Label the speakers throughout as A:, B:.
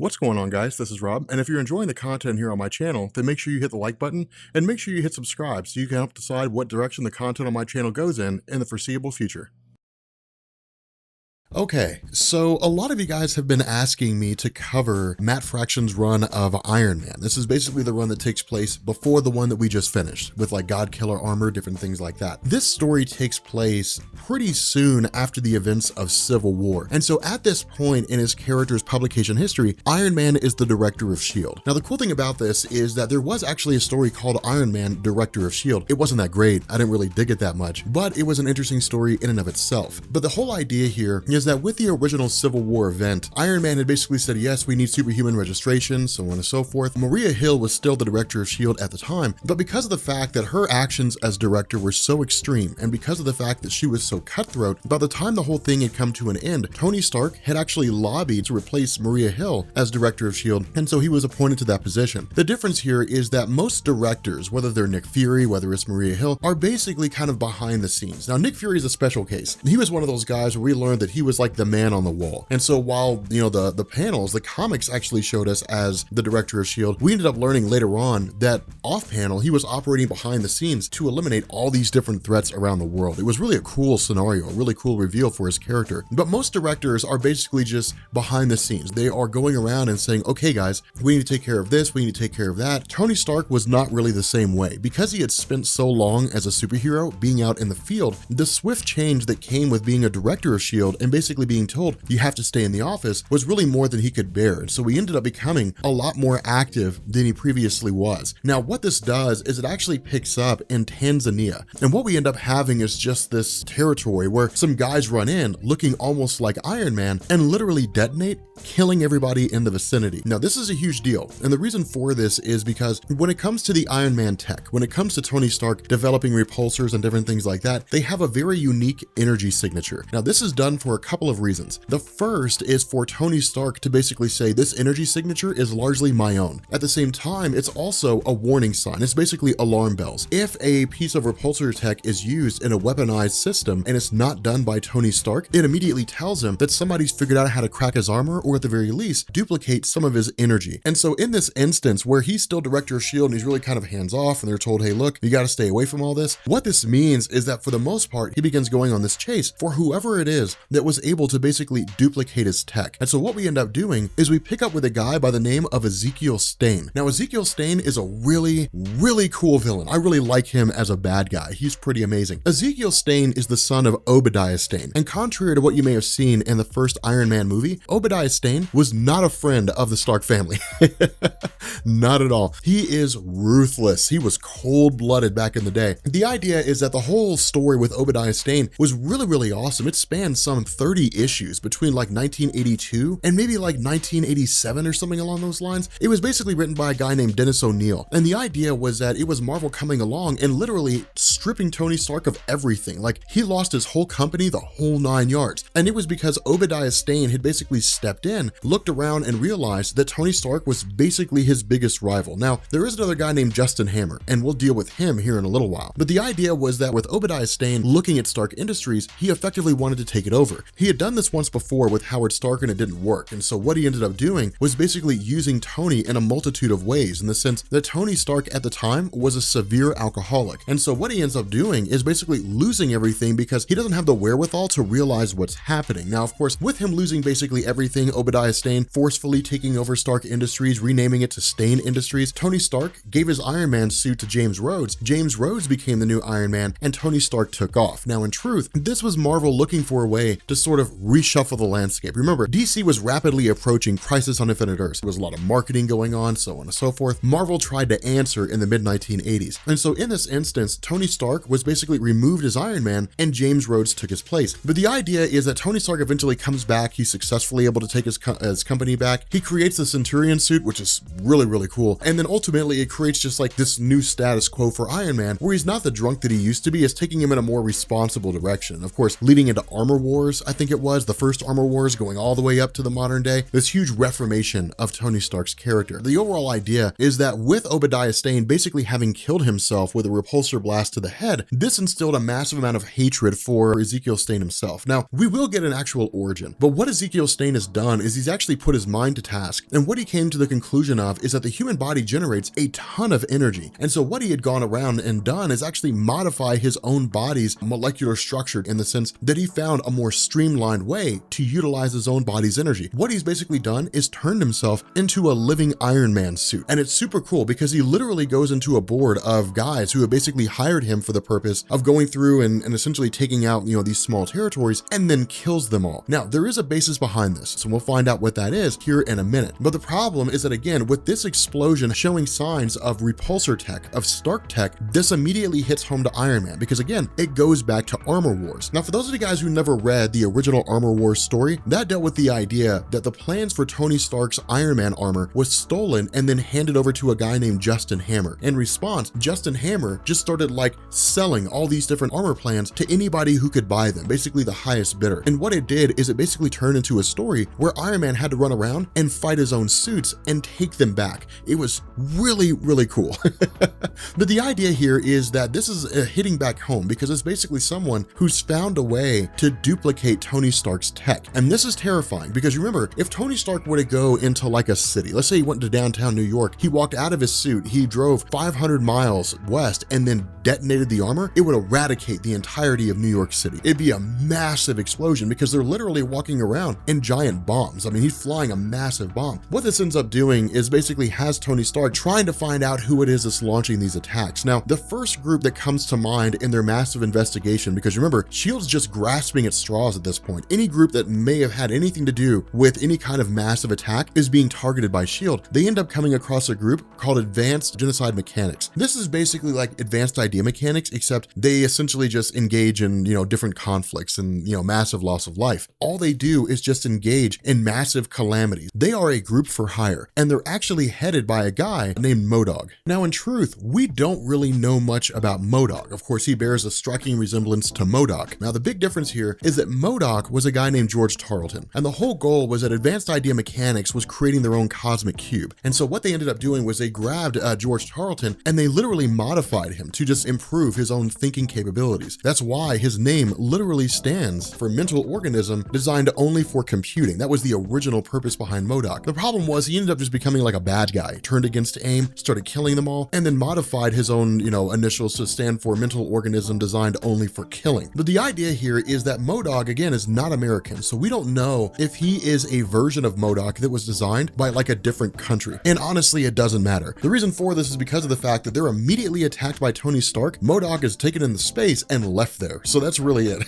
A: What's going on, guys? This is Rob, and if you're enjoying the content here on my channel, then make sure you hit the like button and make sure you hit subscribe so you can help decide what direction the content on my channel goes in the foreseeable future. Okay, so a lot of you guys have been asking me to cover Matt Fraction's run of Iron Man. This is basically the run that takes place before the one that we just finished, with like God Killer armor, different things like that. This story takes place pretty soon after the events of Civil War, and so at this point in his character's publication history, Iron Man is the director of S.H.I.E.L.D. Now the cool thing about this is that there was actually a story called Iron Man, Director of S.H.I.E.L.D. It wasn't that great, I didn't really dig it that much, but it was an interesting story in and of itself. But the whole idea here is that with the original Civil War event, Iron Man had basically said, yes, we need superhuman registration, so on and so forth. Maria Hill was still the director of S.H.I.E.L.D. at the time, but because of the fact that her actions as director were so extreme, and because of the fact that she was so cutthroat, by the time the whole thing had come to an end, Tony Stark had actually lobbied to replace Maria Hill as director of S.H.I.E.L.D., and so he was appointed to that position. The difference here is that most directors, whether they're Nick Fury, whether it's Maria Hill, are basically kind of behind the scenes. Now, Nick Fury is a special case. He was one of those guys where we learned that he was like the man on the wall. And so while, you know, the panels, the comics actually showed us as the director of S.H.I.E.L.D., we ended up learning later on that off panel, he was operating behind the scenes to eliminate all these different threats around the world. It was really a cool scenario, a really cool reveal for his character. But most directors are basically just behind the scenes. They are going around and saying, okay, guys, we need to take care of this, we need to take care of that. Tony Stark was not really the same way. Because he had spent so long as a superhero being out in the field, the swift change that came with being a director of S.H.I.E.L.D. and basically being told you have to stay in the office was really more than he could bear. And so he ended up becoming a lot more active than he previously was. Now, what this does is it actually picks up in Tanzania. And what we end up having is just this territory where some guys run in looking almost like Iron Man and literally detonate, killing everybody in the vicinity. Now, this is a huge deal. And the reason for this is because when it comes to the Iron Man tech, when it comes to Tony Stark developing repulsors and different things like that, they have a very unique energy signature. Now, this is done for a couple of reasons. The first is for Tony Stark to basically say this energy signature is largely my own. At the same time, it's also a warning sign. It's basically alarm bells. If a piece of repulsor tech is used in a weaponized system and it's not done by Tony Stark, it immediately tells him that somebody's figured out how to crack his armor, or at the very least, duplicate some of his energy. And so in this instance where he's still director of S.H.I.E.L.D. and he's really kind of hands off and they're told, hey, look, you got to stay away from all this. What this means is that for the most part, he begins going on this chase for whoever it is that was able to basically duplicate his tech. And so what we end up doing is we pick up with a guy by the name of Ezekiel Stane. Now, Ezekiel Stane is a really cool villain. I really like him as a bad guy. He's pretty amazing. Ezekiel Stane is the son of Obadiah Stane. And contrary to what you may have seen in the first Iron Man movie, Obadiah Stane was not a friend of the Stark family. Not at all. He is ruthless. He was cold-blooded back in the day. The idea is that the whole story with Obadiah Stane was really awesome. It spanned some 30 issues between like 1982 and maybe like 1987 or something along those lines. It was basically written by a guy named Dennis O'Neil. And the idea was that it was Marvel coming along and literally stripping Tony Stark of everything. Like, he lost his whole company, the whole 9 yards. And it was because Obadiah Stane had basically stepped in, looked around and realized that Tony Stark was basically his biggest rival. Now, there is another guy named Justin Hammer, and we'll deal with him here in a little while. But the idea was that with Obadiah Stane looking at Stark Industries, he effectively wanted to take it over. He had done this once before with Howard Stark and it didn't work. And so what he ended up doing was basically using Tony in a multitude of ways, in the sense that Tony Stark at the time was a severe alcoholic. And so what he ends up doing is basically losing everything because he doesn't have the wherewithal to realize what's happening. Now, of course, with him losing basically everything, Obadiah Stane forcefully taking over Stark Industries, renaming it to Stane Industries, Tony Stark gave his Iron Man suit to James Rhodes. James Rhodes became the new Iron Man, and Tony Stark took off. Now, in truth, this was Marvel looking for a way to sort of reshuffle the landscape. Remember, DC was rapidly approaching Crisis on Infinite Earths. There was a lot of marketing going on, so on and so forth. Marvel tried to answer in the mid-1980s. And so in this instance, Tony Stark was basically removed as Iron Man and James Rhodes took his place. But the idea is that Tony Stark eventually comes back. He's successfully able to take his company back. He creates the Centurion suit, which is really cool. And then ultimately it creates just like this new status quo for Iron Man, where he's not the drunk that he used to be. It's taking him in a more responsible direction. Of course, leading into Armor Wars, I think it was, the first Armor Wars going all the way up to the modern day, this huge reformation of Tony Stark's character. The overall idea is that with Obadiah Stane basically having killed himself with a repulsor blast to the head, this instilled a massive amount of hatred for Ezekiel Stane himself. Now, we will get an actual origin, but what Ezekiel Stane has done is he's actually put his mind to task, and what he came to the conclusion of is that the human body generates a ton of energy. And so what he had gone around and done is actually modify his own body's molecular structure in the sense that he found a more streamlined way to utilize his own body's energy. What he's basically done is turned himself into a living Iron Man suit. And it's super cool because he literally goes into a board of guys who have basically hired him for the purpose of going through and essentially taking out, these small territories and then kills them all. Now, there is a basis behind this, so we'll find out what that is here in a minute. But the problem is that, again, with this explosion showing signs of repulsor tech, of Stark tech, this immediately hits home to Iron Man because, again, it goes back to Armor Wars. Now, for those of you guys who never read the original Armor Wars story, that dealt with the idea that the plans for Tony Stark's Iron Man armor was stolen and then handed over to a guy named Justin Hammer. In response, Justin Hammer just started selling all these different armor plans to anybody who could buy them, basically the highest bidder. And what it did is it basically turned into a story where Iron Man had to run around and fight his own suits and take them back. It was really, really cool. But the idea here is that this is hitting back home because it's basically someone who's found a way to duplicate Tony Stark's tech. And this is terrifying because remember, if Tony Stark were to go into a city, let's say he went to downtown New York, he walked out of his suit, he drove 500 miles west and then detonated the armor, it would eradicate the entirety of New York City. It'd be a massive explosion because they're literally walking around in giant bombs. I mean, he's flying a massive bomb. What this ends up doing is basically has Tony Stark trying to find out who it is that's launching these attacks. Now, the first group that comes to mind in their massive investigation, because remember, S.H.I.E.L.D's just grasping at straws at this point. Any group that may have had anything to do with any kind of massive attack is being targeted by S.H.I.E.L.D. They end up coming across a group called Advanced Genocide Mechanics. This is basically like advanced idea mechanics, except they essentially just engage in, different conflicts and, massive loss of life. All they do is just engage in massive calamities. They are a group for hire, and they're actually headed by a guy named MODOK. Now, in truth, we don't really know much about MODOK. Of course, he bears a striking resemblance to MODOK. Now, the big difference here is that MODOK was a guy named George Tarleton, and the whole goal was that Advanced Idea Mechanics was creating their own cosmic cube. And so what they ended up doing was they grabbed George Tarleton and they literally modified him to just improve his own thinking capabilities. That's why his name literally stands for mental organism designed only for computing. That was the original purpose behind MODOK. The problem was he ended up just becoming like a bad guy, turned against AIM, started killing them all, and then modified his own, initials to stand for mental organism designed only for killing. But the idea here is that MODOK, again, is not American, so we don't know if he is a version of MODOK that was designed by a different country. And honestly, it doesn't matter. The reason for this is because of the fact that they're immediately attacked by Tony Stark. MODOK is taken into space and left there. So that's really it.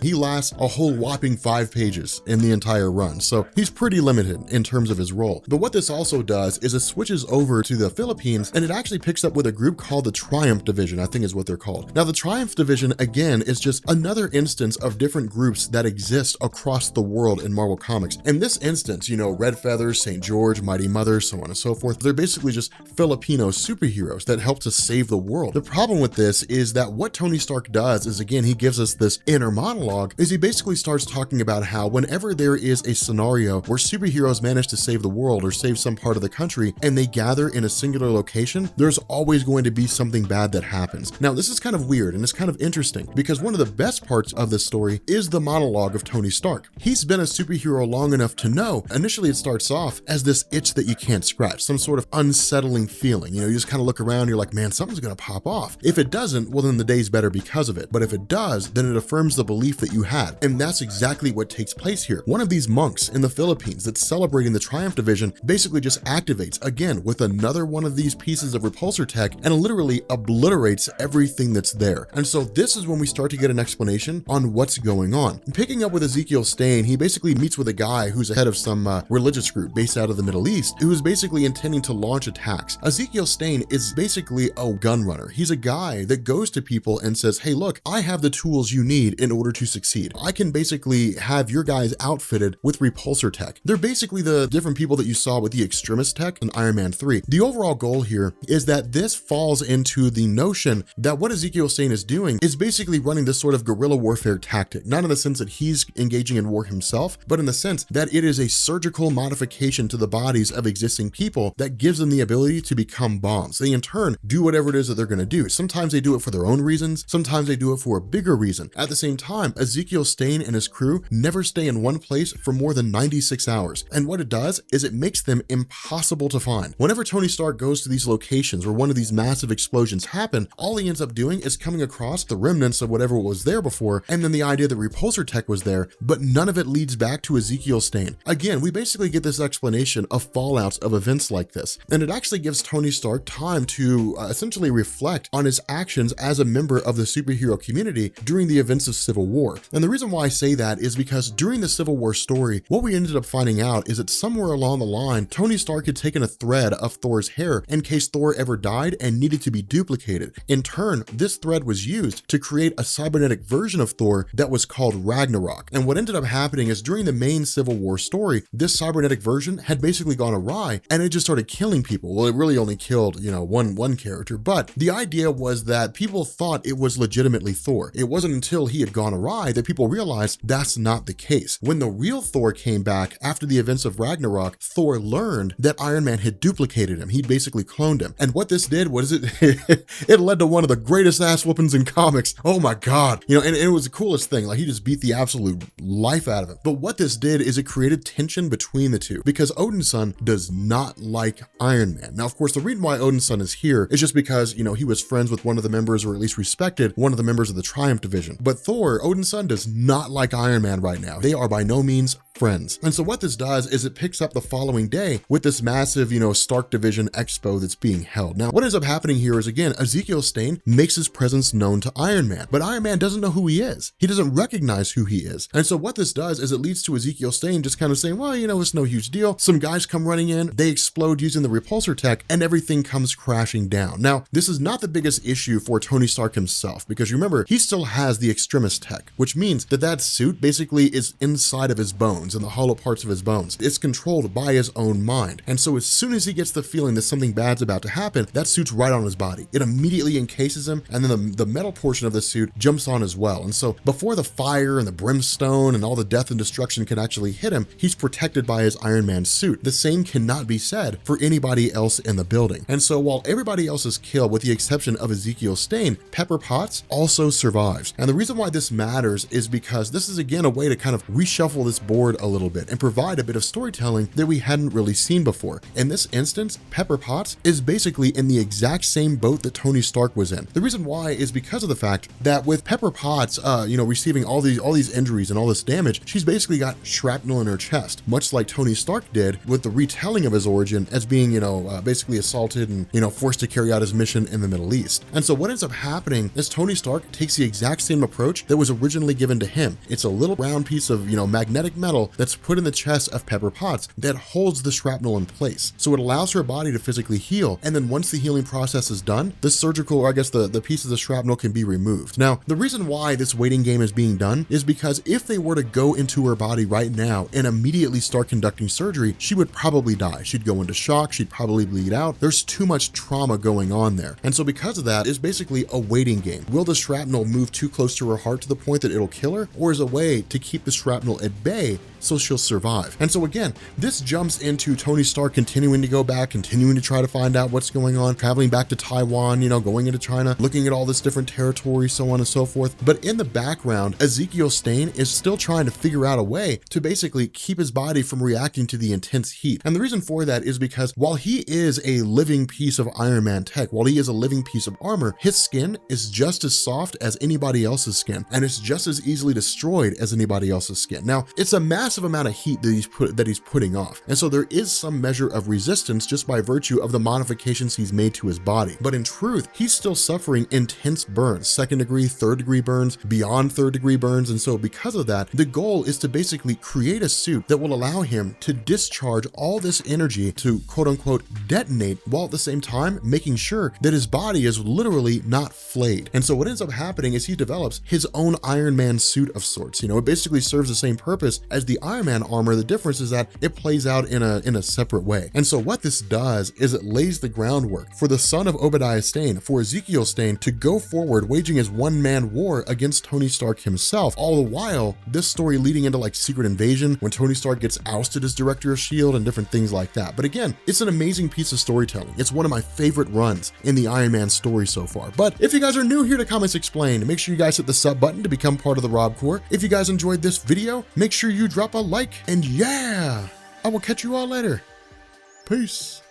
A: He lasts a whole whopping 5 pages in the entire run. So he's pretty limited in terms of his role. But what this also does is it switches over to the Philippines and it actually picks up with a group called the Triumph Division, I think is what they're called. Now, the Triumph Division, again, is just another instance of different groups that exist across the world in Marvel Comics. In this instance, Red Feathers, St. George, Mighty Mother, so on and so forth, they're basically just Filipino superheroes that help to save the world. The problem with this is that what Tony Stark does is, again, he gives us this inner monologue, is he basically starts talking about how whenever there is a scenario where superheroes manage to save the world or save some part of the country and they gather in a singular location, there's always going to be something bad that happens. Now, this is kind of weird and it's kind of interesting because one of the best parts of this story is the monologue of Tony Stark. He's been a superhero long enough to know, initially it starts off as this itch that you can't scratch, some sort of unsettling feeling. You just kind of look around, you're like, man, something's gonna pop off. If it doesn't, well, then the day's better because of it. But if it does, then it affirms the belief that you had. And that's exactly what takes place here. One of these monks in the Philippines that's celebrating the Triumph Division basically just activates, again, with another one of these pieces of repulsor tech and literally obliterates everything that's there. And so this is when we start to get an explanation on what's going on. Picking up with Ezekiel Stane, he basically meets with a guy who's the head of some religious group based out of the Middle East who is basically intending to launch attacks. Ezekiel Stane is basically a gun runner. He's a guy that goes to people and says, hey, look, I have the tools you need in order to succeed. I can basically have your guys outfitted with repulsor tech. They're basically the different people that you saw with the extremist tech in Iron Man 3. The overall goal here is that this falls into the notion that what Ezekiel Stane is doing is basically running this sort of guerrilla warfare tactic. sidekick, not in the sense that he's engaging in war himself, but in the sense that it is a surgical modification to the bodies of existing people that gives them the ability to become bombs. They in turn do whatever it is that they're going to do. Sometimes they do it for their own reasons, sometimes they do it for a bigger reason. At the same time, Ezekiel Stane and his crew never stay in one place for more than 96 hours. And what it does is it makes them impossible to find. Whenever Tony Stark goes to these locations where one of these massive explosions happen, all he ends up doing is coming across the remnants of whatever was there before, and then the idea that repulsor tech was there, but none of it leads back to Ezekiel Stane. Again, we basically get this explanation of fallouts of events like this, and it actually gives Tony Stark time to essentially reflect on his actions as a member of the superhero community during the events of Civil War. And the reason why I say that is because during the Civil War story, what we ended up finding out is that somewhere along the line, Tony Stark had taken a thread of Thor's hair in case Thor ever died and needed to be duplicated. In turn, this thread was used to create a cybernetic version of Thor that was called Ragnarok. And what ended up happening is during the main Civil War story, this cybernetic version had basically gone awry and it just started killing people. Well, it really only killed, one character, but the idea was that people thought it was legitimately Thor. It wasn't until he had gone awry that people realized that's not the case. When the real Thor came back after the events of Ragnarok, Thor learned that Iron Man had duplicated him. He'd basically cloned him. And what this did was it led to one of the greatest ass whoopings in comics. Oh my God. And it was the coolest thing. Like, he just beat the absolute life out of him. But what this did is it created tension between the two, because Odin's son does not like Iron Man. Now, of course, the reason why Odin's son is here is just because, he was friends with one of the members, or at least respected one of the members of the Triumph division. But Thor, Odin's son, does not like Iron Man right now. They are by no means friends. And so what this does is it picks up the following day with this massive, Stark Division expo that's being held. Now, what ends up happening here is, again, Ezekiel Stane makes his presence known to Iron Man, but Iron Man doesn't know who he is. He doesn't recognize who he is. And so what this does is it leads to Ezekiel Stane just kind of saying, well, it's no huge deal. Some guys come running in, they explode using the repulsor tech, and everything comes crashing down. Now, this is not the biggest issue for Tony Stark himself, because remember, he still has the extremis tech, which means that suit basically is inside of his bones and the hollow parts of his bones. It's controlled by his own mind. And so as soon as he gets the feeling that something bad's about to happen, that suit's right on his body. It immediately encases him, and then the metal portion of the suit jumps on as well. And so before the fire and the brimstone and all the death and destruction can actually hit him, he's protected by his Iron Man suit. The same cannot be said for anybody else in the building. And so while everybody else is killed, with the exception of Ezekiel Stane, Pepper Potts also survives. And the reason why this matters is because this is, again, a way to kind of reshuffle this board a little bit and provide a bit of storytelling that we hadn't really seen before. In this instance, Pepper Potts is basically in the exact same boat that Tony Stark was in. The reason why is because of the fact that with Pepper Potts, receiving all these injuries and all this damage, she's basically got shrapnel in her chest, much like Tony Stark did with the retelling of his origin as being, basically assaulted and, forced to carry out his mission in the Middle East. And so what ends up happening is Tony Stark takes the exact same approach that was originally given to him. It's a little round piece of, magnetic metal that's put in the chest of Pepper Potts that holds the shrapnel in place. So it allows her body to physically heal. And then once the healing process is done, the surgical, or I guess the pieces of shrapnel can be removed. Now, the reason why this waiting game is being done is because if they were to go into her body right now and immediately start conducting surgery, she would probably die. She'd go into shock. She'd probably bleed out. There's too much trauma going on there. And so because of that, it's basically a waiting game. Will the shrapnel move too close to her heart to the point that it'll kill her, or is a way to keep the shrapnel at bay so she'll survive? And so again, this jumps into Tony Stark continuing to go back, continuing to try to find out what's going on, traveling back to Taiwan, going into China, looking at all this different territory, so on and so forth. But in the background, Ezekiel Stane is still trying to figure out a way to basically keep his body from reacting to the intense heat. And the reason for that is because while he is a living piece of Iron Man tech, while he is a living piece of armor, his skin is just as soft as anybody else's skin, and it's just as easily destroyed as anybody else's skin. Now, it's a massive amount of heat that he's putting off, and so there is some measure of resistance just by virtue of the modifications he's made to his body. But in truth, he's still suffering intense burns, 2nd degree, 3rd degree burns, beyond 3rd degree burns. And so because of that, the goal is to basically create a suit that will allow him to discharge all this energy to quote unquote detonate, while at the same time making sure that his body is literally not flayed. And so what ends up happening is he develops his own Iron Man suit of sorts. It basically serves the same purpose as the the Iron Man armor, the difference is that it plays out in a separate way. And so what this does is it lays the groundwork for the son of Obadiah Stane, for Ezekiel Stane, to go forward waging his one-man war against Tony Stark himself. All the while, this story leading into like Secret Invasion, when Tony Stark gets ousted as director of S.H.I.E.L.D. and different things like that. But again, it's an amazing piece of storytelling. It's one of my favorite runs in the Iron Man story so far. But if you guys are new here to Comics Explained, make sure you guys hit the sub button to become part of the Rob Corps. If you guys enjoyed this video, make sure you drop a like, and yeah, I will catch you all later. Peace.